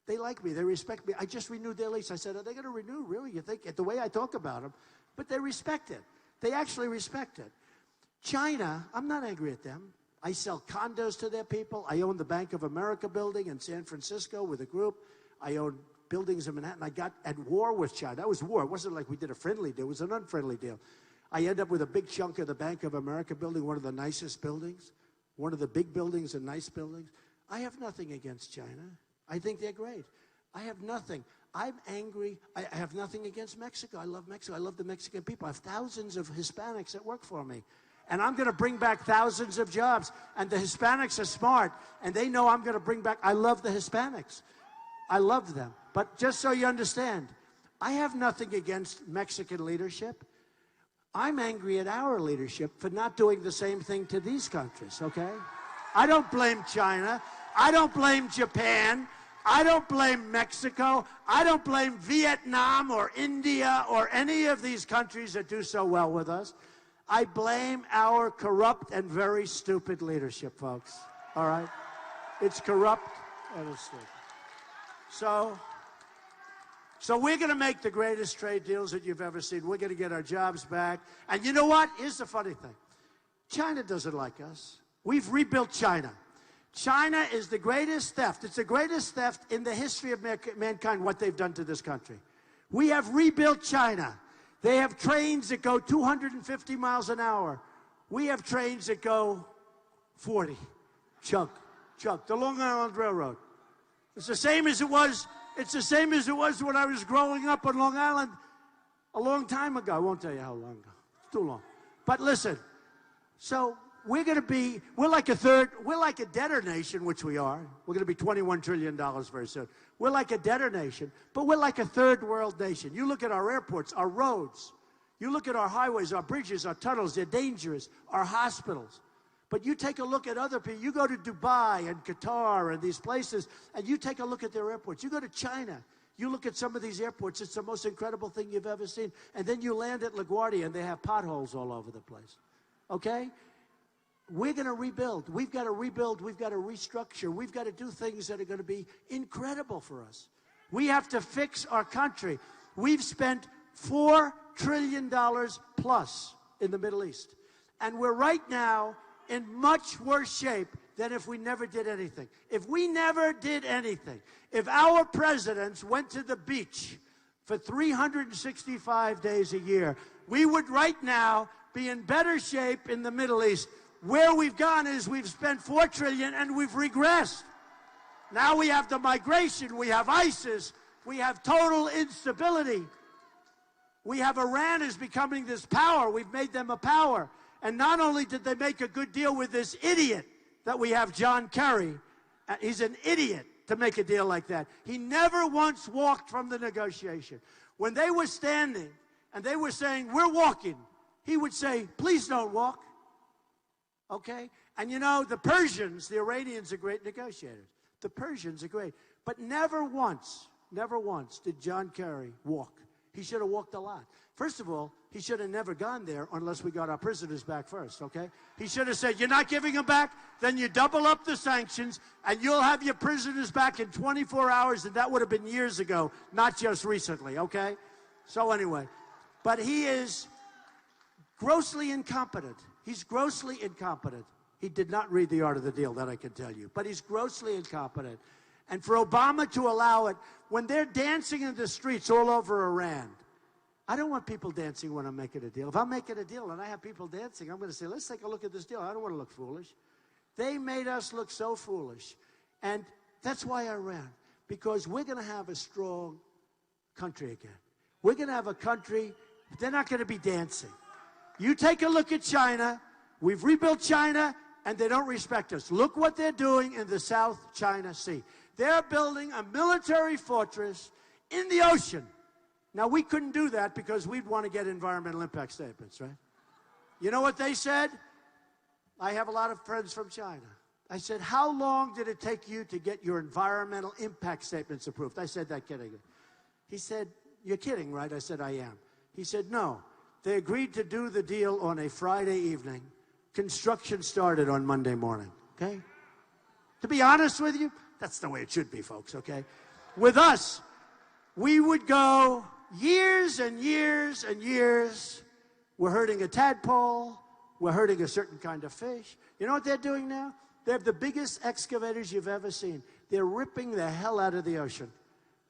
They like me. They respect me. I just renewed their lease. I said, are they going to renew? Really? You think? The way I talk about them. But they respect it. They actually respect it. China, I'm not angry at them. I sell condos to their people. I own the Bank of America building in San Francisco with a group. I own buildings in Manhattan. I got at war with China. That was war. It wasn't like we did a friendly deal. It was an unfriendly deal. I end up with a big chunk of the Bank of America building, one of the nicest buildings, one of the big buildings and nice buildings. I have nothing against China. I think they're great. I have nothing. I'm angry. I have nothing against Mexico. I love Mexico. I love the Mexican people. I have thousands of Hispanics that work for me. And I'm going to bring back thousands of jobs. And the Hispanics are smart. And they know I'm going to bring back. I love the Hispanics. I love them. But just so you understand, I have nothing against Mexican leadership. I'm angry at our leadership for not doing the same thing to these countries, okay? I don't blame China. I don't blame Japan. I don't blame Mexico. I don't blame Vietnam or India or any of these countries that do so well with us. I blame our corrupt and very stupid leadership, folks. All right? It's corrupt and it's stupid. So we're going to make the greatest trade deals that you've ever seen. We're going to get our jobs back. And you know what? Here's the funny thing. China doesn't like us. We've rebuilt China. China is the greatest theft. It's the greatest theft in the history of mankind, what they've done to this country. We have rebuilt China. They have trains that go 250 miles an hour. We have trains that go 40. Chug. The Long Island Railroad. It's the same as it was. It's the same as it was when I was growing up on Long Island a long time ago. I won't tell you how long ago. It's too long. But listen, so we're like a debtor nation, which we are. We're going to be $21 trillion very soon. We're like a debtor nation, but we're like a third world nation. You look at our airports, our roads. You look at our highways, our bridges, our tunnels, they're dangerous, our hospitals. But you take a look at other people. You go to Dubai and Qatar and these places, and you take a look at their airports. You go to China. You look at some of these airports. It's the most incredible thing you've ever seen. And then you land at LaGuardia, and they have potholes all over the place. Okay? We're going to rebuild. We've got to rebuild. We've got to restructure. We've got to do things that are going to be incredible for us. We have to fix our country. We've spent $4 trillion plus in the Middle East. And we're right now in much worse shape than if we never did anything. If we never did anything, if our presidents went to the beach for 365 days a year, we would right now be in better shape in the Middle East. Where we've gone is we've spent $4 trillion and we've regressed. Now we have the migration, we have ISIS, we have total instability. We have Iran is becoming this power. We've made them a power. And not only did they make a good deal with this idiot that we have, John Kerry, he's an idiot to make a deal like that. He never once walked from the negotiation. When they were standing and they were saying, we're walking, he would say, please don't walk. Okay? And you know, the Persians, the Iranians are great negotiators. The Persians are great. But never once did John Kerry walk. He should have walked a lot. First of all, he should have never gone there unless we got our prisoners back first, okay? He should have said, you're not giving them back? Then you double up the sanctions, and you'll have your prisoners back in 24 hours, and that would have been years ago, not just recently, okay? So anyway, but he is grossly incompetent. He's grossly incompetent. He did not read The Art of the Deal, that I can tell you. But he's grossly incompetent. And for Obama to allow it, when they're dancing in the streets all over Iran, I don't want people dancing when I'm making a deal. If I'm making a deal and I have people dancing, I'm going to say, let's take a look at this deal. I don't want to look foolish. They made us look so foolish. And that's why I ran, because we're going to have a strong country again. We're going to have a country, they're not going to be dancing. You take a look at China. We've rebuilt China, and they don't respect us. Look what they're doing in the South China Sea. They're building a military fortress in the ocean. Now, we couldn't do that because we'd want to get environmental impact statements, right? You know what they said? I have a lot of friends from China. I said, how long did it take you to get your environmental impact statements approved? I said that kidding. He said, you're kidding, right? I said, I am. He said, no. They agreed to do the deal on a Friday evening. Construction started on Monday morning, okay? To be honest with you, that's the way it should be, folks, okay? With us, we would go years and years and years. We're hurting a tadpole. We're hurting a certain kind of fish. You know what they're doing now? They have the biggest excavators you've ever seen. They're ripping the hell out of the ocean,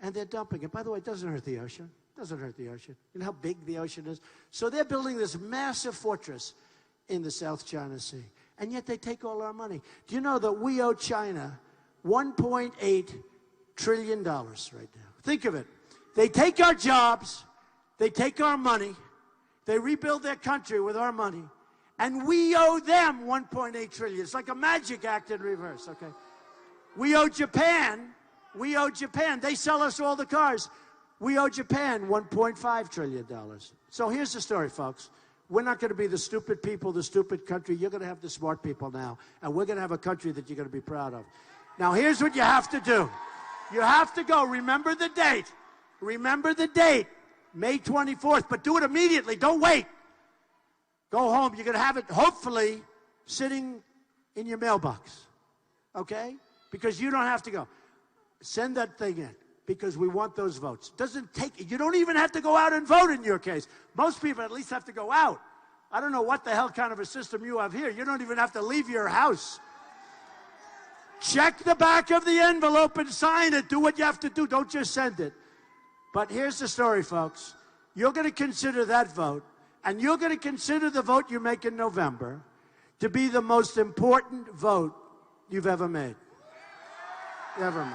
and they're dumping it. By the way, it doesn't hurt the ocean. It doesn't hurt the ocean. You know how big the ocean is? So they're building this massive fortress in the South China Sea, and yet they take all our money. Do you know that we owe China $1.8 trillion right now? Think of it. They take our jobs, they take our money, they rebuild their country with our money, and we owe them $1.8 trillion. It's like a magic act in reverse, okay? We owe Japan, they sell us all the cars. We owe Japan $1.5 trillion. So here's the story, folks. We're not going to be the stupid people, the stupid country. You're going to have the smart people now, and we're going to have a country that you're going to be proud of. Now, here's what you have to do. You have to go. Remember the date. Remember the date, May 24th, but do it immediately. Don't wait. Go home. You're going to have it, hopefully, sitting in your mailbox, okay? Because you don't have to go. Send that thing in, because we want those votes. Doesn't take, you don't even have to go out and vote in your case. Most people at least have to go out. I don't know what the hell kind of a system you have here. You don't even have to leave your house. Check the back of the envelope and sign it. Do what you have to do. Don't just send it. But here's the story, folks. You're going to consider that vote, and you're going to consider the vote you make in November to be the most important vote you've ever made. Ever made.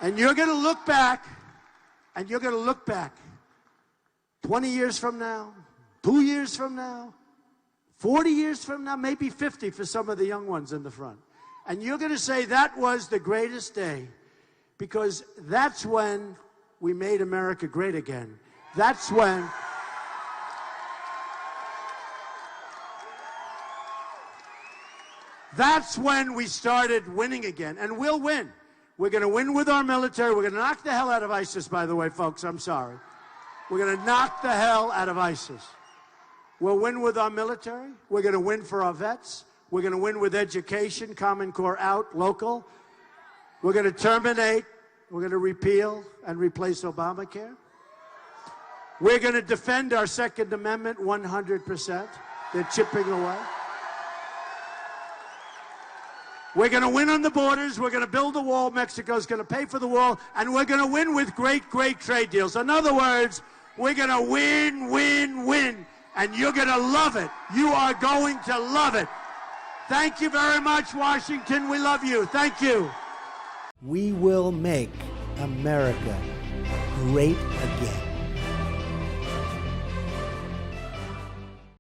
And you're going to look back, 20 years from now, 2 years from now, 40 years from now, maybe 50 for some of the young ones in the front. And you're going to say that was the greatest day, because that's when we made America great again. That's when we started winning again, and we'll win. We're going to win with our military. We're going to knock the hell out of ISIS, by the way, folks. I'm sorry. We're going to knock the hell out of ISIS. We'll win with our military. We're going to win for our vets. We're going to win with education, Common Core out, local. We're going to terminate. We're going to repeal and replace Obamacare. We're going to defend our Second Amendment 100%. They're chipping away. We're going to win on the borders. We're going to build a wall. Mexico's going to pay for the wall. And we're going to win with great, great trade deals. In other words, we're going to win, win, win. And you're going to love it. You are going to love it. Thank you very much, Washington. We love you. Thank you. We will make America great again.